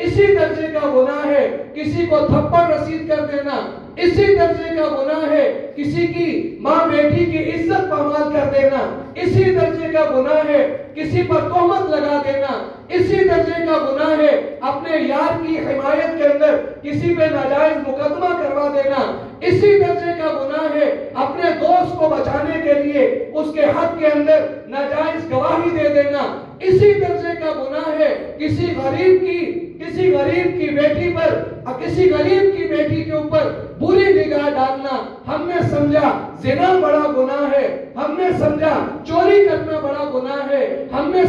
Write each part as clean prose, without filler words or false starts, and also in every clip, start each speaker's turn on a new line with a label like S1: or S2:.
S1: اسی درجے کا گناہ ہے کسی کو تھپڑ رسید کر دینا، اسی درجے کا گناہ ہے کسی کی ماں بیٹی کی عزت پامال کر دینا، اسی درجے کا گناہ ہے کسی پر تہمت لگا دینا، اسی درجے کا گناہ ہے اپنے یار کی حمایت کے اندر کسی پہ ناجائز مقدمہ کروا دینا، اسی درجے کا گناہ ہے اپنے دوست کو بچانے کے لیے اس کے حق کے اندر ناجائز گواہی دے دینا، اسی درجے کا گناہ ہے کسی غریب کی بیٹی پر، کسی غریب کی بیٹی کے اوپر بری نگاہ ڈالنا۔ ہم نے سمجھا زنا بڑا گناہ ہے، ہم نے سمجھا چوری کرنا بڑا گناہ ہے، ہم نے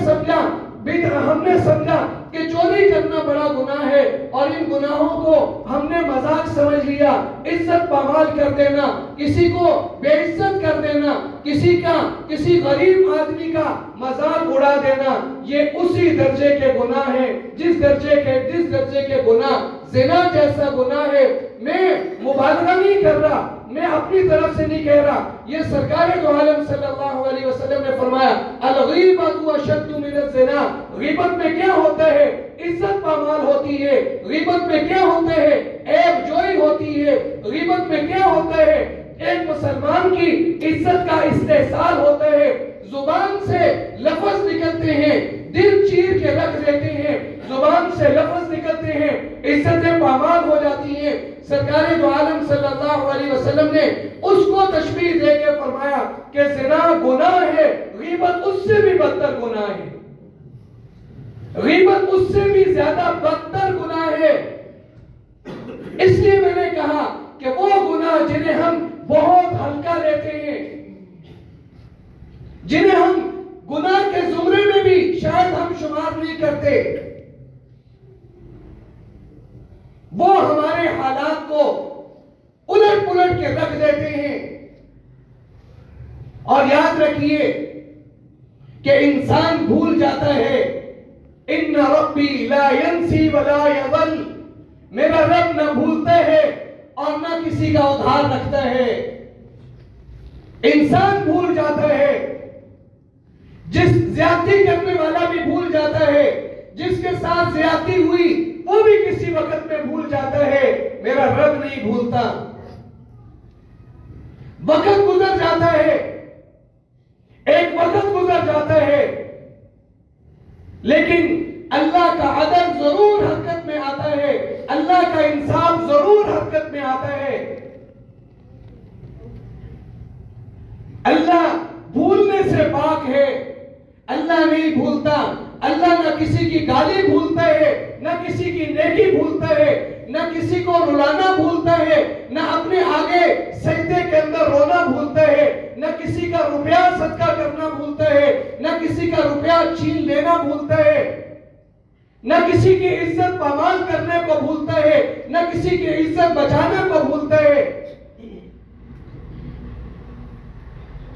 S1: سمجھا کہ چوری کرنا بڑا گناہ ہے، اور ان گناہوں کو ہم نے مذاق سمجھ لیا۔ عزت پامال کر دینا، کسی کو بے عزت کر دینا، کسی غریب آدمی کا مذاق اڑا دینا، یہ اسی درجے کے گناہ ہیں جس درجے کے گناہ زنا جیسا گناہ ہے۔ میں مبالغہ نہیں کر رہا، میں اپنی طرف سے نہیں کہہ رہا، یہ سرکار دو عالم صلی اللہ علیہ وسلم نے فرمایا الغیبۃ اشد من الزنا۔ غیبت میں کیا ہوتا ہے؟ عزت پامال ہوتی ہے۔ غیبت میں کیا ہوتا ہے؟ عیب جوئی ہوتی ہے۔ غیبت میں کیا ہوتا ہے؟ ایک مسلمان کی عزت کا استحصال ہوتا ہے۔ زبان سے لفظ نکلتے ہیں، دل چیر کے رکھ دیتے ہیں، زبان سے لفظ نکلتے ہیں، عزتیں پامال ہو جاتی ہیں۔ سرکار دو عالم صلی اللہ علیہ وسلم نے اس کو تشبیہ دے کے فرمایا کہ زنا گناہ ہے، غیبت اس سے بھی بدتر گناہ ہے، غیبت اس سے بھی زیادہ بدتر گناہ ہے۔ اس لیے میں نے کہا کہ وہ گناہ جنہیں ہم بہت ہلکا لیتے ہیں، جنہیں ہم گناہ کے زمرے میں بھی شاید ہم شمار نہیں کرتے، وہ ہمارے حالات کو الٹ پلٹ کے رکھ دیتے ہیں۔ اور یاد رکھیے کہ انسان بھول جاتا ہے، ان ربی لا ینسی ولا یضل، میرا رب نہ بھولتا ہے اور نہ کسی کا ادھار رکھتا ہے۔ انسان بھول جاتا ہے، جس زیادتی کرنے والا بھی بھول جاتا ہے، جس کے ساتھ زیادتی ہوئی وہ بھی کسی وقت میں بھول جاتا ہے، میرا رب نہیں بھولتا۔ وقت گزر جاتا ہے، ایک وقت گزر جاتا ہے، لیکن اللہ کا عدل ضرور حرکت میں آتا ہے، اللہ کا انصاف ضرور حرکت میں آتا ہے۔ اللہ بھولنے سے پاک ہے، اللہ نہیں بھولتا۔ اللہ نہ کسی کی گالی بھولتا ہے، نہ کسی کی نیکی بھولتا ہے، نہ کسی کو رلانا بھولتا ہے، نہ اپنے آگے سجدے کے اندر رونا بھولتا ہے، نہ کسی کا روپیہ صدقہ کرنا بھولتا ہے، نہ کسی کا روپیہ چھین لینا بھولتا ہے، نہ کسی کی عزت پامال کرنے کو بھولتا ہے، نہ کسی کی عزت بچانے کو بھولتا ہے۔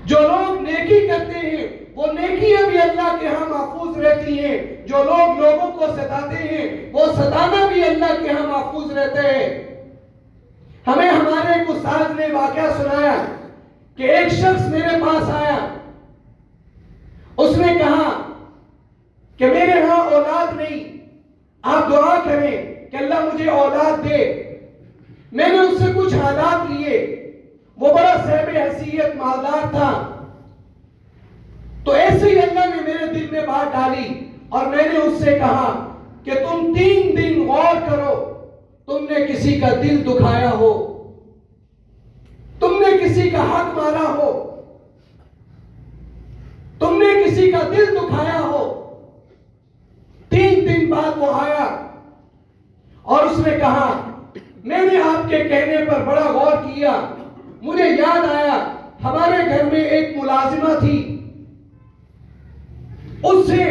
S1: جو لوگ نیکی کرتے ہیں وہ نیکیاں بھی اللہ کے ہاں محفوظ رہتی ہیں، جو لوگ لوگوں کو ستاتے ہیں وہ ستانا بھی اللہ کے ہاں محفوظ رہتا ہے۔ ہمیں ہمارے ایک استاد نے واقعہ سنایا کہ ایک شخص میرے پاس آیا، اس نے کہا کہ میرے ہاں اولاد نہیں، آپ دعا کریں کہ اللہ مجھے اولاد دے۔ میں نے اس سے کچھ حالات لیے، وہ بڑا صاحب حیثیت مالدار تھا، تو ایسے ہی اللہ نے میرے دل میں بات ڈالی اور میں نے اس سے کہا کہ تم 3 دن غور کرو، تم نے کسی کا دل دکھایا ہو، تم نے کسی کا حق مارا ہو، تم نے کسی کا دل دکھایا ہو۔ 3 دن بعد وہ آیا اور اس نے کہا میں نے آپ کے کہنے پر بڑا غور کیا، مجھے یاد آیا ہمارے گھر میں ایک ملازمہ تھی، اس سے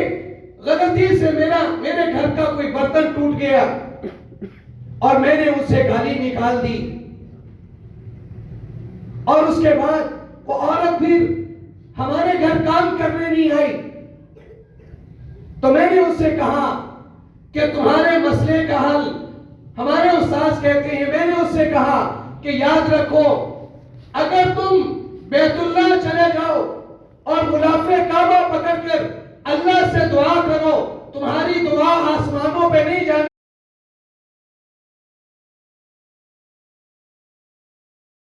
S1: غلطی سے میرے گھر کا کوئی برتن ٹوٹ گیا اور میں نے اس سے گالی نکال دی، اور اس کے بعد وہ عورت پھر ہمارے گھر کام کرنے نہیں آئی، تو میں نے اس سے کہا کہ تمہارے مسئلے کا حل ہمارے استاذ کہتے ہیں، میں نے اس سے کہا کہ یاد رکھو اگر تم بیت اللہ چلے جاؤ اور غلاف کعبہ پکڑ کر اللہ سے دعا کرو، تمہاری دعا آسمانوں پہ نہیں جانے